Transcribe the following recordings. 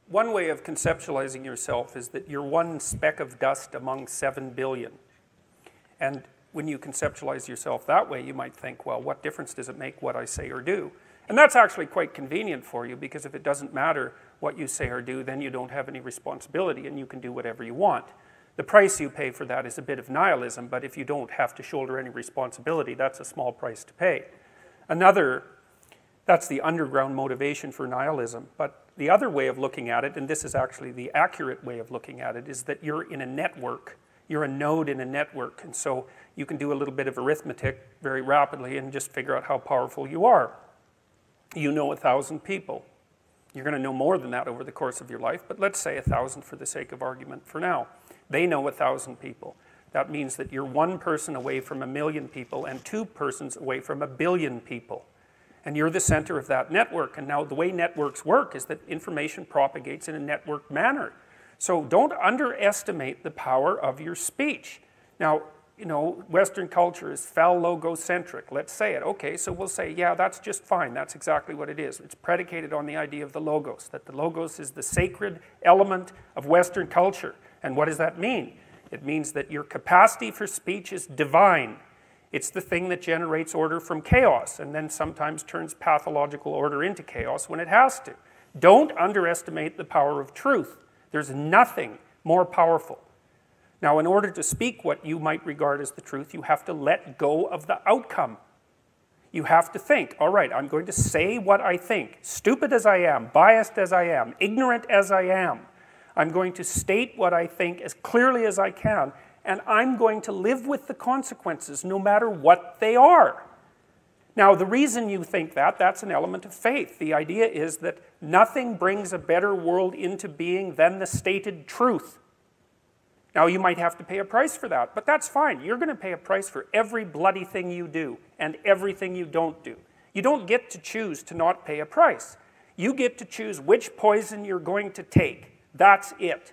one way of conceptualizing yourself is that you're one speck of dust among 7 billion. And when you conceptualize yourself that way, you might think, well, what difference does it make what I say or do? And that's actually quite convenient for you, because if it doesn't matter what you say or do, then you don't have any responsibility and you can do whatever you want. The price you pay for that is a bit of nihilism, but if you don't have to shoulder any responsibility, that's a small price to pay. That's the underground motivation for nihilism. But the other way of looking at it, and this is actually the accurate way of looking at it, is that you're in a network. You're a node in a network, and so you can do a little bit of arithmetic very rapidly and just figure out how powerful you are. You know 1,000 people. You're going to know more than that over the course of your life, but let's say 1,000 for the sake of argument for now. They know 1,000 people. That means that you're one person away from 1,000,000 people and 2 persons away from 1,000,000,000 people. And you're the center of that network. And now the way networks work is that information propagates in a networked manner. So don't underestimate the power of your speech. Now, you know, Western culture is phallogocentric. Let's say it. Okay, so we'll say, yeah, that's just fine. That's exactly what it is. It's predicated on the idea of the logos, that the logos is the sacred element of Western culture. And what does that mean? It means that your capacity for speech is divine. It's the thing that generates order from chaos and then sometimes turns pathological order into chaos when it has to. Don't underestimate the power of truth. There's nothing more powerful. Now, in order to speak what you might regard as the truth, you have to let go of the outcome. You have to think, all right, I'm going to say what I think, stupid as I am, biased as I am, ignorant as I am. I'm going to state what I think as clearly as I can, and I'm going to live with the consequences no matter what they are. Now, the reason you think that, that's an element of faith. The idea is that nothing brings a better world into being than the stated truth. Now, you might have to pay a price for that, but that's fine. You're going to pay a price for every bloody thing you do and everything you don't do. You don't get to choose to not pay a price. You get to choose which poison you're going to take. That's it.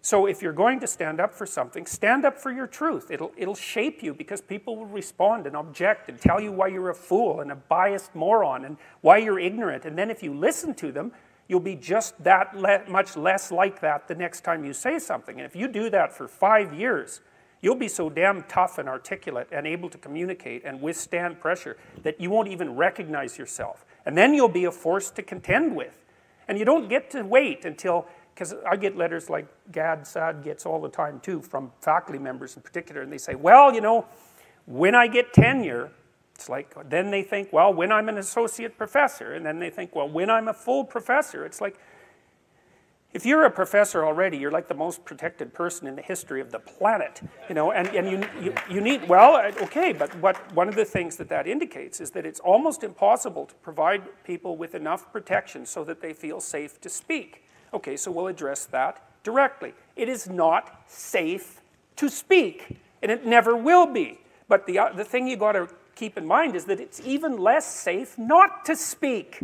So if you're going to stand up for something, stand up for your truth. It'll shape you, because people will respond and object and tell you why you're a fool and a biased moron and why you're ignorant. And then if you listen to them, you'll be just that much less like that the next time you say something. And if you do that for 5 years, you'll be so damn tough and articulate and able to communicate and withstand pressure that you won't even recognize yourself. And then you'll be a force to contend with. And you don't get to wait until, because I get letters like Gad Saad gets all the time too, from faculty members in particular, and they say, well, you know, when I get tenure, it's like, then they think, well, when I'm an associate professor, and then they think, well, when I'm a full professor. It's like, if you're a professor already, you're like the most protected person in the history of the planet, you know, and you need, well, okay, but one of the things that indicates is that it's almost impossible to provide people with enough protection so that they feel safe to speak. Okay, so we'll address that directly. It is not safe to speak, and it never will be. But the thing you got to keep in mind is that it's even less safe not to speak,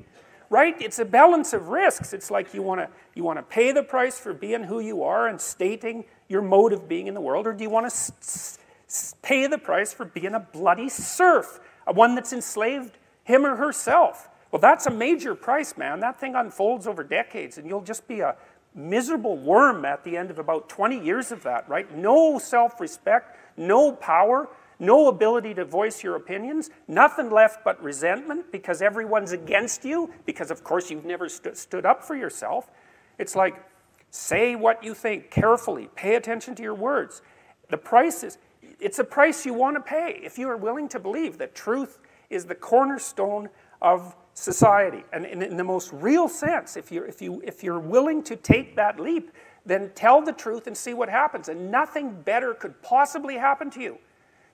right? It's a balance of risks. It's like you want to pay the price for being who you are and stating your mode of being in the world, or do you want to pay the price for being a bloody serf, one that's enslaved him or herself? Well, that's a major price, man. That thing unfolds over decades, and you'll just be a miserable worm at the end of about 20 years of that, right? No self-respect, no power, no ability to voice your opinions, nothing left but resentment because everyone's against you, because of course you've never stood up for yourself. It's like, say what you think carefully, pay attention to your words. The price is, it's a price you want to pay if you are willing to believe that truth is the cornerstone of society. And in the most real sense, if you're willing to take that leap, then tell the truth and see what happens. And nothing better could possibly happen to you.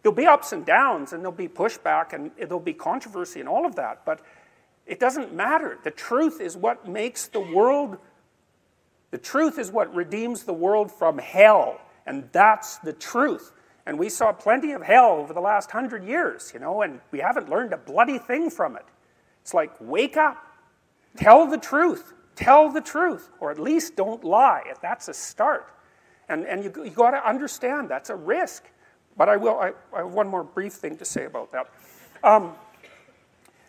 There'll be ups and downs, and there'll be pushback, and there'll be controversy and all of that, but it doesn't matter. The truth is what makes the world, the truth is what redeems the world from hell, and that's the truth. And we saw plenty of hell over the last 100 years, you know, and we haven't learned a bloody thing from it. It's like, wake up, tell the truth, or at least don't lie. That's a start. And you got to understand that's a risk. But I have one more brief thing to say about that.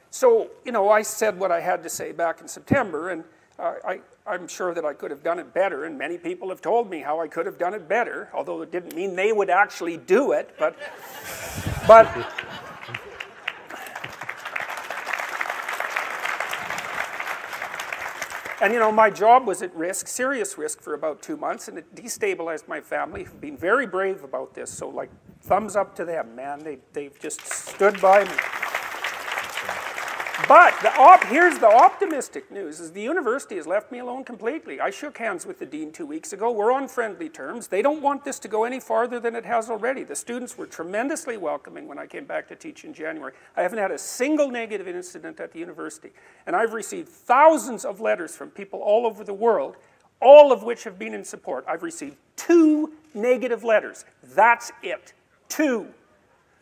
So, you know, I said what I had to say back in September, and I'm sure that I could have done it better, and many people have told me how I could have done it better, although it didn't mean they would actually do it, but and you know, my job was at risk, serious risk, for about 2 months, and it destabilized my family, who've been very brave about this, so like, thumbs up to them, man. They've just stood by me. But here's the optimistic news, is the university has left me alone completely. I shook hands with the dean 2 weeks ago. We're on friendly terms. They don't want this to go any farther than it has already. The students were tremendously welcoming when I came back to teach in January. I haven't had a single negative incident at the university. And I've received thousands of letters from people all over the world, all of which have been in support. I've received 2 negative letters. That's it. 2.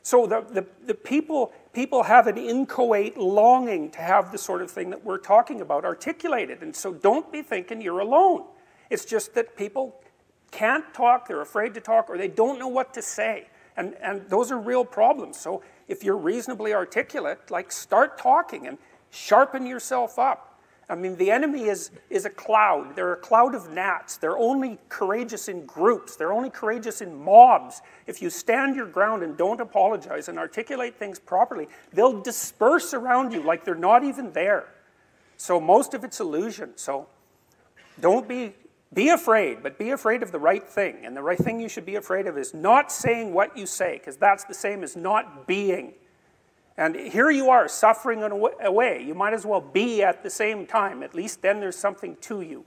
So the people have an inchoate longing to have the sort of thing that we're talking about articulated. And so don't be thinking you're alone. It's just that people can't talk, they're afraid to talk, or they don't know what to say. And those are real problems. So if you're reasonably articulate, like, start talking and sharpen yourself up. I mean, the enemy is a cloud. They're a cloud of gnats. They're only courageous in groups. They're only courageous in mobs. If you stand your ground and don't apologize and articulate things properly, they'll disperse around you like they're not even there. So most of it's illusion. So don't be afraid, but be afraid of the right thing. And the right thing you should be afraid of is not saying what you say, because that's the same as not being. And here you are, suffering away. You might as well be at the same time. At least then there's something to you.